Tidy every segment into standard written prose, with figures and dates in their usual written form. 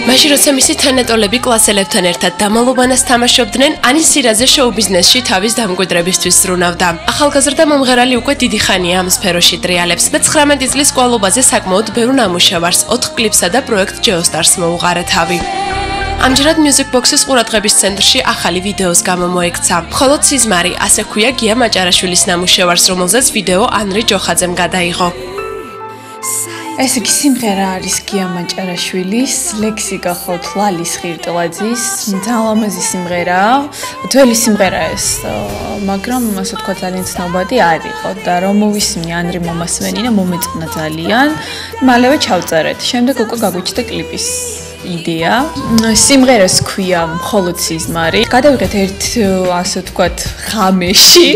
მაშინ როცა მისი თანატოლები კლასელებთან ერთად დამალობანას თამაშობდნენ, ანის სირაძე შოუ-ბიზნესში თავის დამკვიდრებისთვის ზრუნავდა. ახალგაზრდა მომღერალი უკვე დიდი ხანია ამ სფეროში ტრიალებს და 19 წლის კვალობაზე საკმაოდ ბევრ ნამუშევარს, 4 კლიპსა და პროექტ Geostars მოუღარა თავი. ამჯერად Music Box-ის ყურადღების ცენტრში ახალი ვიდეოს გამო მოექცა. მხოლოდ სიზმარი, ასე ქვია გია მაჭარაშვილის ნამუშევარს, რომელზეც ვიდეო ანრი ჯოხაძემ გადაიღო. ეს იგი სიმღერა არის გია მაჭარაშვილის, ლექსიკა ხოთ ლალის ხირტლაძის, ძალამაზი სიმღერაა. ძველი სიმღერა ეს, მაგრამ ასე თქვა ძალიან ცნობადი არ იყო და რომ მოვისმინე ანრი მომასვენინა, მომეწონა ძალიან. მალევე ჩავწერეთ. შემდეგ უკვე გაგვიჩნდა კლიპის იდეა. სიმღერას ქვია მხოლოდ სიზმარი. გადავიღეთ ერთ ასე ვთქვათ ღამეში.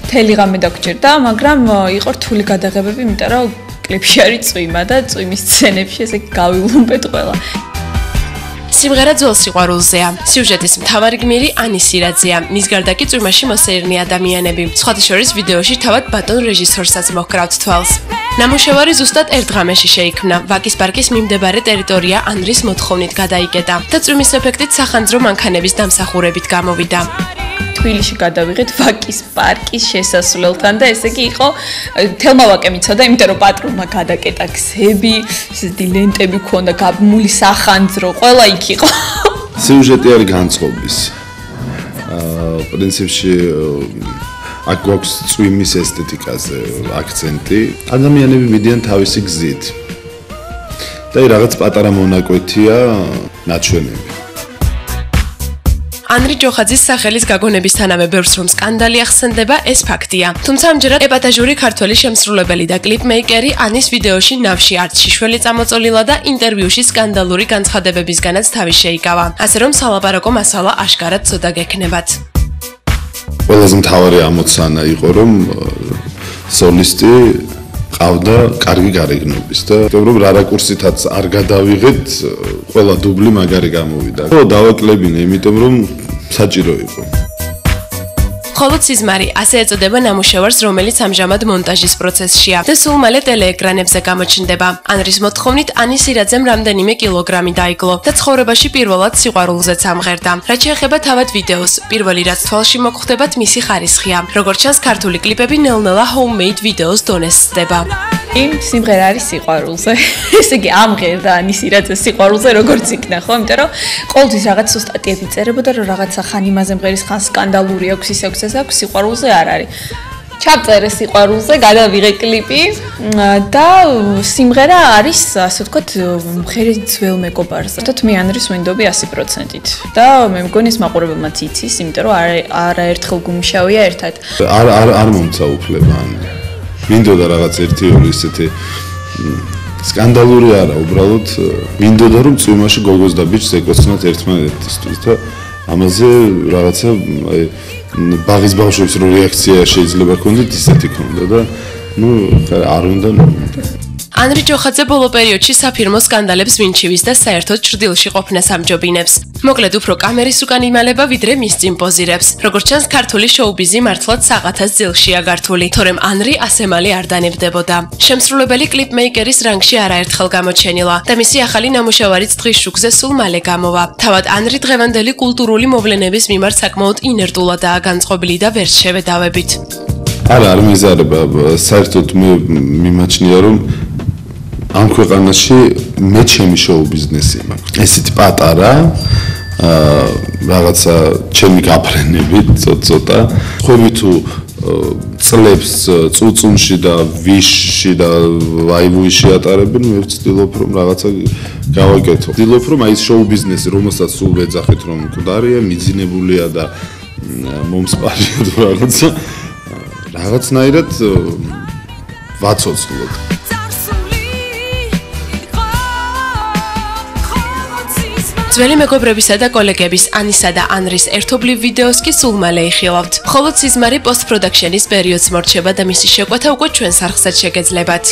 მთელი ღამე დაგჭირდა, მაგრამ იყო რთული გადაღებები, იმიტომ რომ კლიპში არის წვიმა და წვიმის სცენებში ესე გავივლუნებთ ყველა. სიმღერა ძველ სიყვარულზეა. სიუჟეტის მთავარი გმირი ანის სირაძეა. მის გარდა კი წვიმაში მოსეირნე ადამიანები. სხვათა შორის ვიდეოში თავად ბატონ რეჟისორსაც მოჰკრავთ თვალს. ნამუშევარი ზუსტად ერთ ღამეში შეიქმნა. ვაკის პარკის მიმდებარე ტერიტორია ანრის მოთხოვნით გადაიკეტა და წვიმის ეფექტით სახანძრო მანქანების დამსახურებით გამოვიდა. თბილისში გადავიღეთ ვაკის პარკის შესასვლელთან და ესე იგი იყო თელმა ვაკემ იცოდა, იმიტომ რომ პატრონმა გადაკეტა გზები, ესეთი ლენტები ქონდა, გაბმული სახანძრო, ყველა იქ იყო. სიუჟეტი არის განწყობის. პრინციპში აქ გვაქვს წვიმის ესთეტიკაზე აქცენტი. ადამიანები მიდიან თავისი გზით. და რაღაც პატარა მონაკვეთია ნაჩვენები. ანრი ჯოხაძის სახელის გაგონებისთანავე ბევრს რომ სკანდალი ახსენდება, ეს ფაქტია. თუმცა ამჯერად ეპატაჟური ქართველი შემსრულებელი და კლიპმეიკერი ანის ვიდეოში ნავში არც შიშველი წამოწოლილა და ინტერვიუში სკანდალური განცხადებებისგანაც თავი შეიკავა. ასე რომ სალაპარაკო მასალა აშკარად ცოტა გექნებათ. ყველაზე მთავარი ამოცანა იყო რომ სოლისტი ყავდა კარგი გარეგნობის და რომ რა რაკურსითაც არ გადავიღეთ, ყველა დუბლი მაგარი გამოვიდა. დავაკლებინე, იმიტომ რომ საჭირო იყო. მხოლოდ სიზმარი, ასე ეწოდება ნამუშევარს, რომელიც ამჟამად მონტაჟის პროცესშია და სულ მალე ტელეეკრანებზე გამოჩნდება. ანრის მოთხოვნით ანის სირაძემ რამდენიმე კილოგრამი დაიკლო და ცხოვრებაში პირველად სიყვარულზეც ამღერდა. რაც შეეხება თავად ვიდეოს, პირველი რაც თვალში მოგხვდებათ მისი ხარისხია. როგორც ჩანს, ქართული კლიპები ნელ-ნელა homemade ვიდეოს დონეს სცდება. იმ სიმღერა არის სიყვარულზე. ესე იგი ამღერდა ანის სირაძე სიყვარულზე როგორც იქნა, ხო? იმიტომ რომ ყოველთვის რაღაც სტატიები წერებოდა, რომ რაღაცა ხან იმაზე მღერის, ხან სკანდალური აქვს, ის აქვს, ეს აქვს, სიყვარულზე არ არის. ჩავწერე სიყვარულზე, გადავიღე კლიპი და სიმღერა არის, ასე ვთქვათ, მხერი ძველ მეგობარზე. თოთ მე ანრის ვინდობი 100%-ით. და მე მგონი ეს მაყურებელმაც იცის, იმიტომ რომ არაერთხელ გუმშავია ერთად. არ მომცა უფლება ანრი. მინდოდა რაღაც 1-2 ისეთი სკანდალური არა, უბრალოდ მინდოდა რომ წვიმაში გოგოს და ბიჭს ეკოცნათ ერთმანეთისთვის და ამაზე რაღაცა ბაღის ბავშვებს რო რეაქცია შეიძლება ქონდეთ, ისეთი ქონდა და არ უნდა. ანრი ჯოხაძე ბოლო პერიოდში საფირმო სკანდალებს ვინჩივის და საერთოდ ჭრდილში ყოფნას ამჯობინებს. მოკლედ უფრო კამერის უკან იმალება, ვიდრე მის წინ პოზირებს. როგორც ჩანს, ქართული შოუ-ბიზი მართლაც საღათას ძილშია გართული, თორემ ანრი ასე მალე არ დანებდებოდა. შემსრულებელი კლიპმეიკერის რანგში არაერთხელ გამოჩენილა და მისი ახალი ნამუშევარიც დღის შუქზე სულ მალე გამოვა. თავად ანრი დღევანდელი კულტურული მოვლენების მიმართ საკმაოდ ინერტულადაა განწყობილი და ვერ შევედავებით. არ მიზარება, საერთოდ მე მიმაჩნია რომ ამ ქვეყანაში მე ჩემი შოუ-ბიზნესი მაქვს. ესეთი პატარა რაღაცა ჩემი გაფრენებით ცოტა. ხვევი თუ წლებს წუწუნში და ვიშში და ვაივუიში ატარებენ, მე ვცდილობ რომ რაღაცა გავაკეთო. ვცდილობ რომ აი ეს შოუ-ბიზნესი, რომელსაც სულ ვეძახით რომ მკვდარია, მიძინებულია და მომსპარია თუ რაღაცნაირად ვაცოცხლოთ. ძველი მეგობრებისა და კოლეგების ანისა და ანრის ერთობლივ ვიდეოს კი სულ მალე იხილავთ. მხოლოდ სიზმარი პოსტ-პროდაქშენის პერიოდს მორჩება და მისი შეკვეთა უკვე ჩვენს არხსაც შეგეძლებათ.